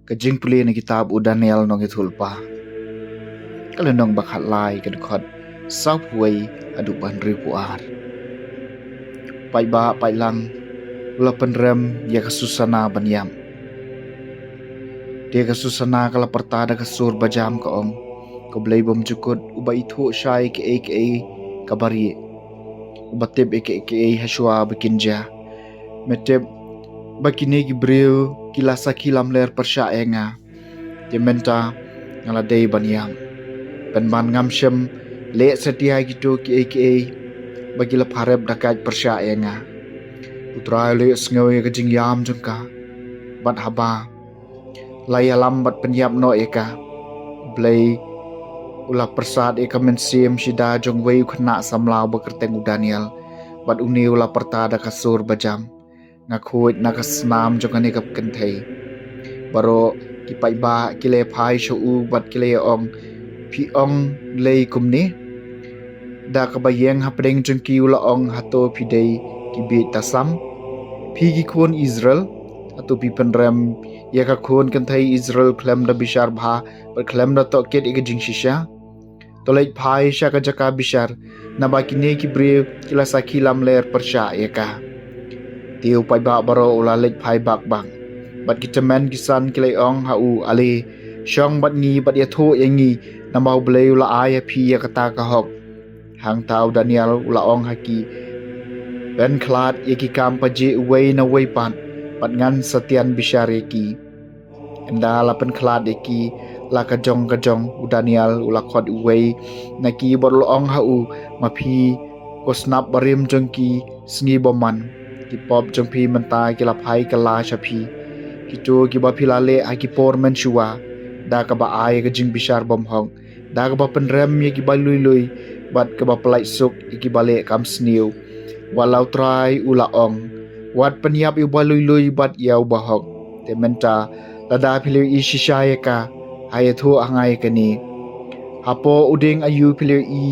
kajing puli na kitab u Daniel nong itulpa. Kalenong bakhat lai kadukot saup huway adupan ripuar. Pai ba pai lang ula penrem ya kasusana banyam. Dia kasusana kala pertada kasur bajam kaong kablay bom jukut uba itu syai ke kabari ubatib ke haswa bekinja meteb bakine gibril kilasa kilam ler persya enga dementa ngaladei banyam penban ngamsem le setia gitu ke bagi lephareb dakat persya enga utrai le sngoy kajing yam jengka bat haba laya lambat penyap no eka blay ulah persat eka mensim shida jong wei khna samlau bekerteng Daniel bat uni ulah pertada kasur bajam ngakhuit nakasnam jong ane kap kenthei baro kipai ba kile phai shu bat kile ong pi ong lei kumni da kabayeng hapdeng jong ki ulah ong hato pidei kibi tasam pi ki khon Israel atau pi penrem ya ka khon kenthai Israel klem da bishar bha par klem da to ket ege jing shisha tolai phai sha ka jaka bishar na bakine ki bre kila sakilam ler persya ya ka tiu pai ba baro ula lek phai bak bang bat kitemen kisan kilai ong hau ali shong bat ngi bat ya tho yangi na mau blei ula aya phi ya kata ka hok hang tau Daniel ula ong haki ben klat yaki kam paje wei na wei pan pat ngan satian bishare ki enda lapen klat yaki la kajong u Daniel ula khot wei na ki bor ong hau mapi kosnap barim jongki sngi boman ki pop jongpi mentai ki laphai kala chapi ki to ki ba philale a ki por men shuwa da ka ba ai ka jing bishar bom hong da ka ba penrem ye ki ba lui bat ka ba pelai suk ki bale kam sniu walau try ula ong wat penyap yu ba lui bat yau ba hok te menta lada philu i shishaya ka hay thu angai kani hapo uding ayu philu i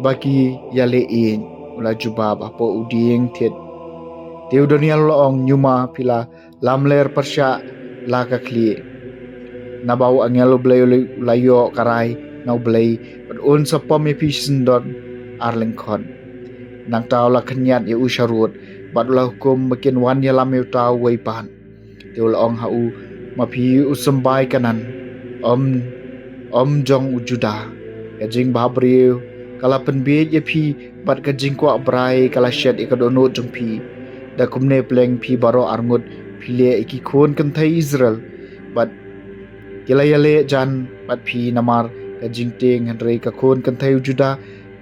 baki yale in ula jubab hapo uding thet teu Daniel lo ong nyuma phila lamler persya la ka kli nabau angelo blay layo karai nau blay but un sapom episn dot arlingkon nang tau la khanyat ye usharut bat la hukum makin wan ya lam tau wei pan teu la ong hau mapi usambai kanan om jong ujuda kajing babri kala penbit ye phi bat kajing kwa brai kala shet ikadono jong phi da kumne pleng phi baro arngut phile iki khon kan thai Israel bat kilayale jan bat phi namar kajing teng handrei ka khon kan thai juda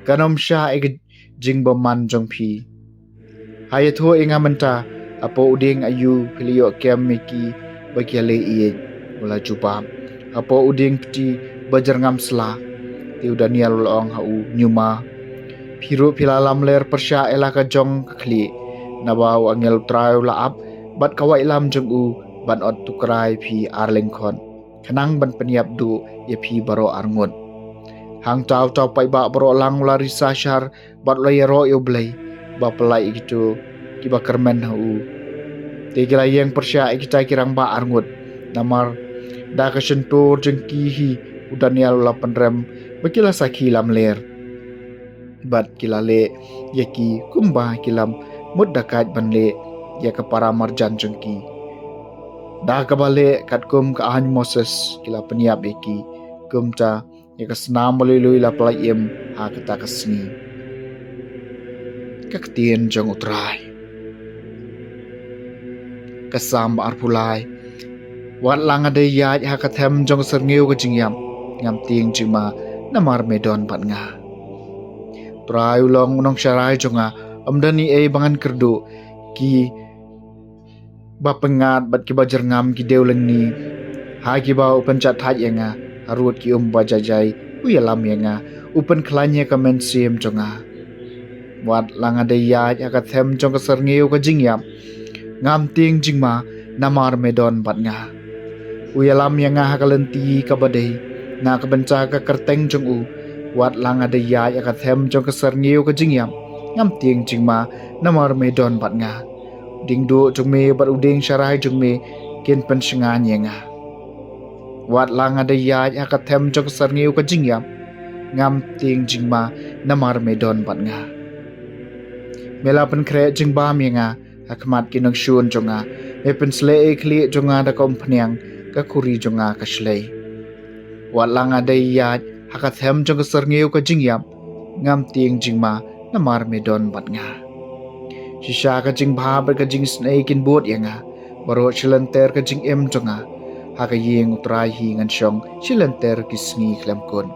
kanom sha ek jing boman jong phi hay tho inga menta apo uding ayu philio kem meki bakiale ie wala jubam apo uding pti bajarngam sla tiu Daniel long hau nyuma phiru philalam ler persya elaka jong khli nabau angel trau la ap bat kawai lam jong u ban ot tukrai phi arlingkon khanang ban penyap du ye phi baro arngun hang tau pai ba baro lang la risa shar bat la yero yo blai ba pelai gitu ki ba kermen hu te kira yang persya kita kirang ba arngut namar da ka sentur jengki hi Daniel la penrem bakila sakhi lam ler bat kilale yaki kumba kilam mudakat banle ya ka para marjan jengki da ka bale kat kum ka han Moses kila peniap yaki kumta ya ka snam lui la playem ha kata kasni kaktien jong utrai kasam arpulai wat lang ade ya ha ka them jong serngeu ka jingyam ngam ting jima namar medon pat nga trai ulong nong syarai jonga amdani bangan kerdu ki ba pengat bat ki bajar ngam ki deuleng ni ha ki ba upen chat hat yenga harut ki ba jajai uyalam yenga upen klanye ka mensim jonga wat lang ade ya ka them jong ka serngeu ka jingyam ngam ting jingma namar medon bat nga uyalam yenga ha kalenti ka badai na ka benca ka kerteng jong u wat lang ade ya ka them jong ka serngeu ka jingyam ngam ting jingma namar medon bat nga ding do jong me bat uding syarai jong me ken pensengan yenga Wat lang ada ya hakatem jok sarngiu ka jingyam ngam ting jingma namar medon pat nga. Mela pen kre jingba mi nga hakmat kinang shun jonga me pen sle e kli jonga da kompanyang ka kuri jonga ka shlei. Wat lang ada ya hakatem jok sarngiu ka jingyam ngam ting jingma namar medon pat nga. Shisha ka jing bha ber ka jing snake in boat yanga baro chilanter ka jing em jonga haka yeng utrai hi ngan shong chilanter ki sngi klem kon.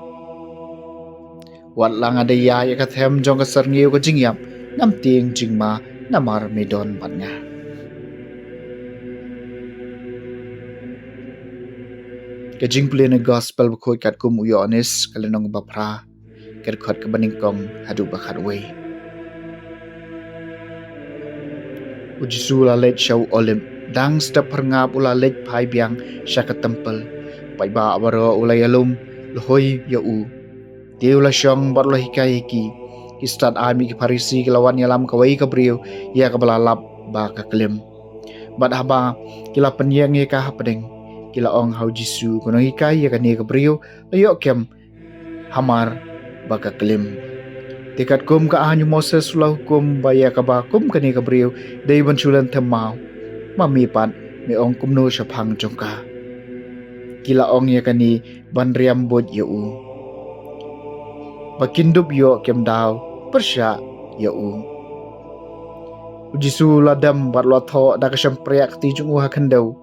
Wat lang ada ya ka them jong ka sarngiu ka jing yam ngam ting jing ma namar medon pat nga. Ka jing play na gospel bukoy kat kum uyo onis kalenong bapra ker khot ka baning kong hadu bakhat way. Ujisu la let show olim dang step ngap ula let pai biang syaka tempel pai ba baro ulai alum lohoi ya u tiu la shong bar lo hikai ki istat ami ki farisi ki lawan yalam kawai ka brio ya ka balalap ba ka klem bat haba kila penyeng ye ka hapdeng kila ong hau jisu kono hikai ya ka ne ka brio yo kem hamar ba ka klem tikat kum ka anyu Moses lau kum baya ka ba kum ka ne ka brio dei ban chulan themau mami pan me ong kum no shaphang jongka kila ong ya ka ni ban riam bot ya u bakindup yo kem daw persya ya u jisu ladam bat lo tho da ka sampriak ti jung ha khandau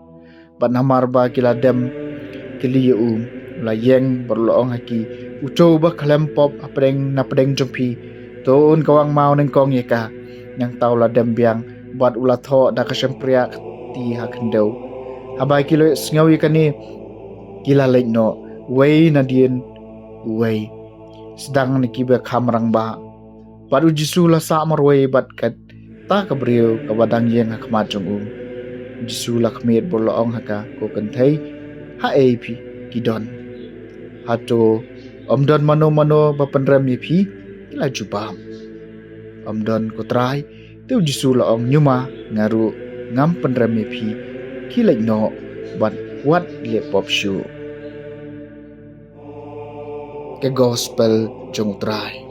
ban hamar ba kila dam kili ya u la yeng berloong haki uco ba kalem pop apreng na pedeng jompi ton kawang mau neng kong yeka yang tau la dem biang bat ula tho da ka sempriak ti ha khandau abai kilo sngawi kani kila lek no wei na dien wei sedang ni kiba kamrang ba bat ujisu la sa marwei bat kat ta ka brio ka badang yeng ha kma jong jisu la kmet berloong haka ko kanthai ha ap kidon hato omdon mano bapenram yepi ila jubam omdon kotrai tu jisu laong nyuma ngaru ngam penram yepi kilai no bat wat le pop show ke gospel jong trai